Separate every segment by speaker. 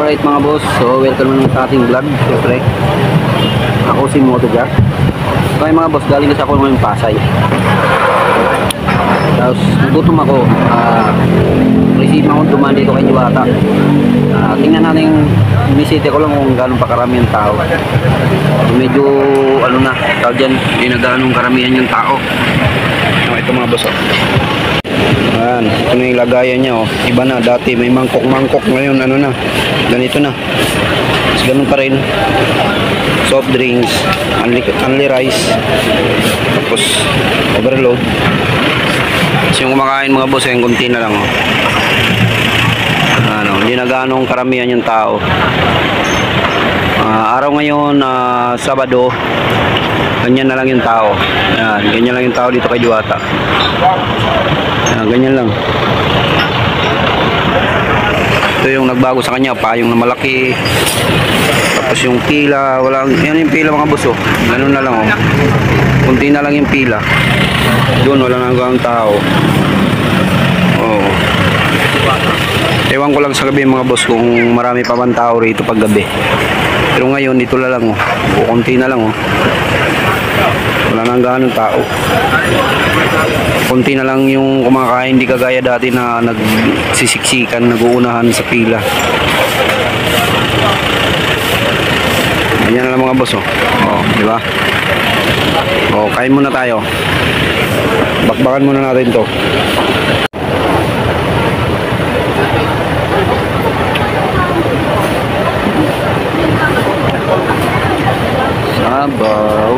Speaker 1: Alright mga boss, so welcome naman sa ating vlog. Siyempre, ako si Motojack. So mga boss, galing kasi ako ng Pasay. Tapos nagutom ako. Receive ako dumaan dito kay Diwata. Tingnan natin yung bisita ko lang kung gano'ng pakarami yung tao. Medyo ano na, tawag dyan, hindi na gano'ng karamihan yung tao. Ito mga boss. Ayan, ito na yung lagayan niya, oh. Iba na, dati may mangkok-mangkok, ngayon ano na, ganito na. Tapos ganun pa rin. Soft drinks, only rice. Tapos overload. Tapos yung kumakain mga boss, yung kunti na lang, oh. Ano, hindi na ganong karamihan yung tao. Araw ngayon, Sabado, ganyan na lang yung tao. Ayan, ganyan lang yung tao dito kay Diwata. Ayan, ganyan lang. Ito yung nagbago sa kanya, payong na malaki. Tapos yung pila, walang, yan yung pila mga boss, oh. Ganun na lang, oh. Kunti na lang yung pila. Doon, wala nang ganong tao. Oh. Ewan ko lang sa gabi mga boss kung marami pa bang tao rito pag gabi. Pero ngayon dito na lang, oh. Kunti na lang, oh. Wala nang ganong tao. Kunti na lang yung kumakain, di kagaya dati na nagsisiksikan, naguunahan sa pila. Ganyan na lang mga boss, oh. Oh, di ba? Oh, kain muna tayo. Bakbakan muna natin 'to. Sabaw.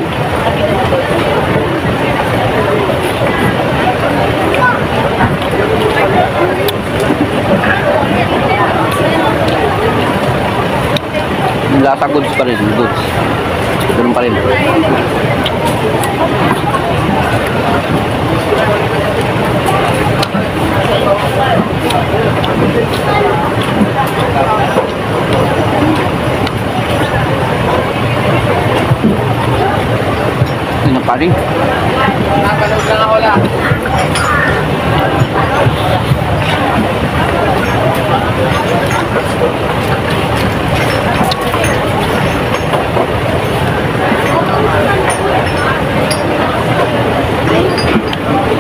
Speaker 1: Lasa goods pa rin, goods. Ganun pa rin. Ano pa rin?
Speaker 2: Napanood lang ako lang.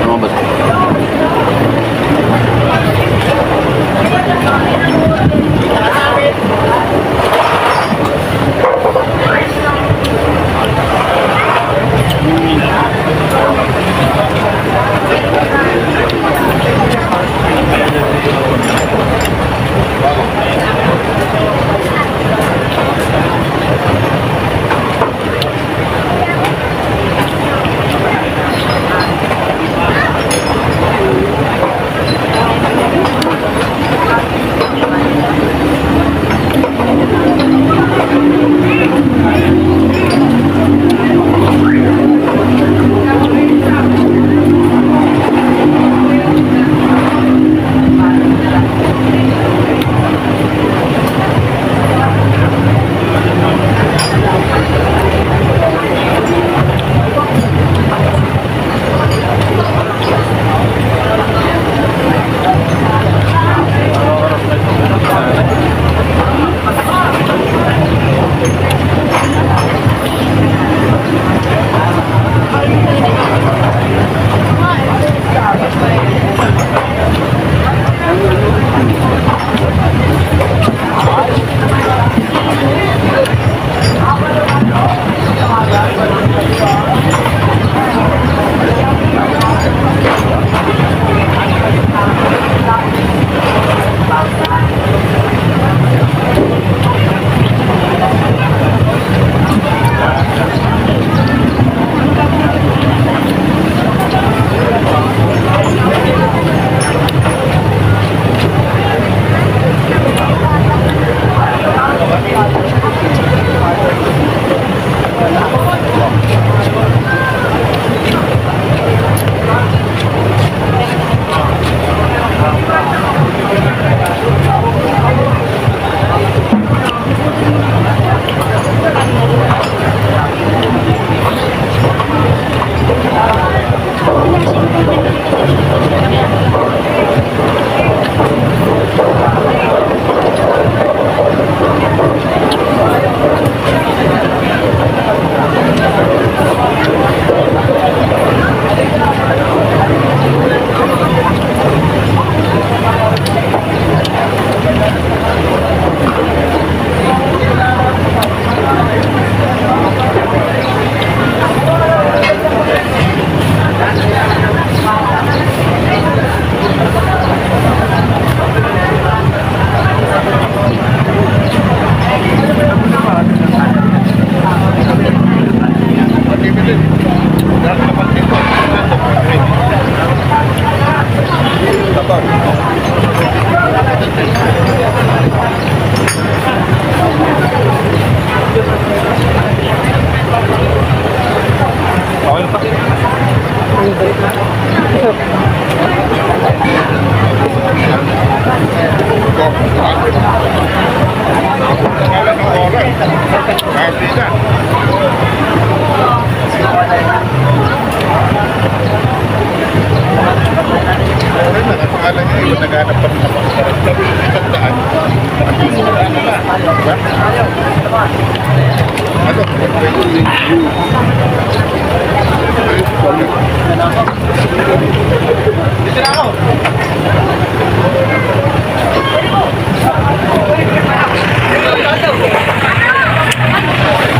Speaker 1: Ano ba?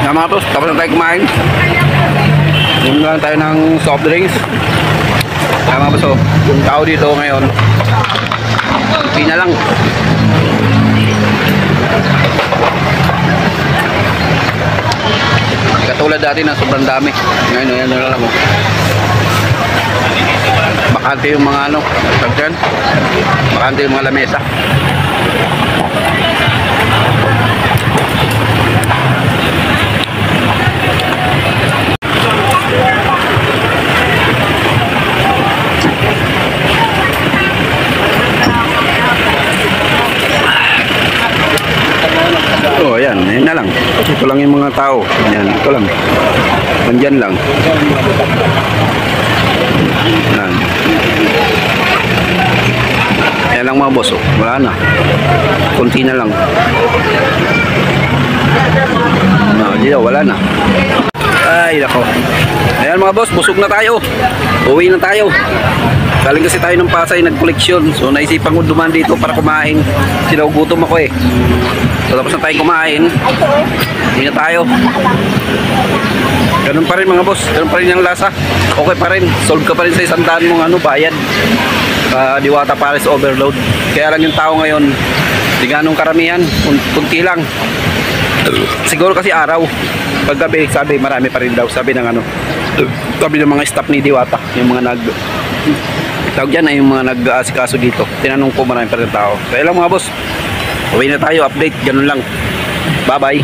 Speaker 1: Nga mga boss, tapos na tayo kumain. Yung lang tayo ng soft drinks. Kaya mga boss, yung tao dito ngayon, pina lang. Katulad dati na sobrang dami. Ngayon, yan na lang. Bakante yung mga ano, pagkan. Bakante yung mga lamesa. Oh, ayan, ayan na lang. Ito lang yung mga tao. Ayan, ito lang. Nandyan lang. Ayan. Ayan lang mga boss. Oh. Wala na. Kunti na lang. No, dito, wala na. Ay, nako. Ayan mga boss, busog na tayo. Uwi na tayo. Galing kasi tayo ng Pasay, nag-koleksyon. So naisipan ko dumaan dito para kumain. Sinagutom ako eh. So tapos na tayo kumain. Uwi na tayo. Ganun pa rin mga boss. Ganun pa rin yung lasa. Okay pa rin. Solve ka pa rin sa 100 mong ano, bayad. Diwata Paris overload. Kaya lang yung tao ngayon, di ganong karamihan. Kunti lang. Siguro kasi araw. Paggabi, sabi marami pa rin daw. Sabi ng ano, sabi ng mga staff ni Diwata, yung mga tawag dyan ay yung mga nag-aasikaso dito. Tinanong ko, marami pa rin tao. Kaya lang mga boss, uwi na tayo, update, ganun lang. Bye bye.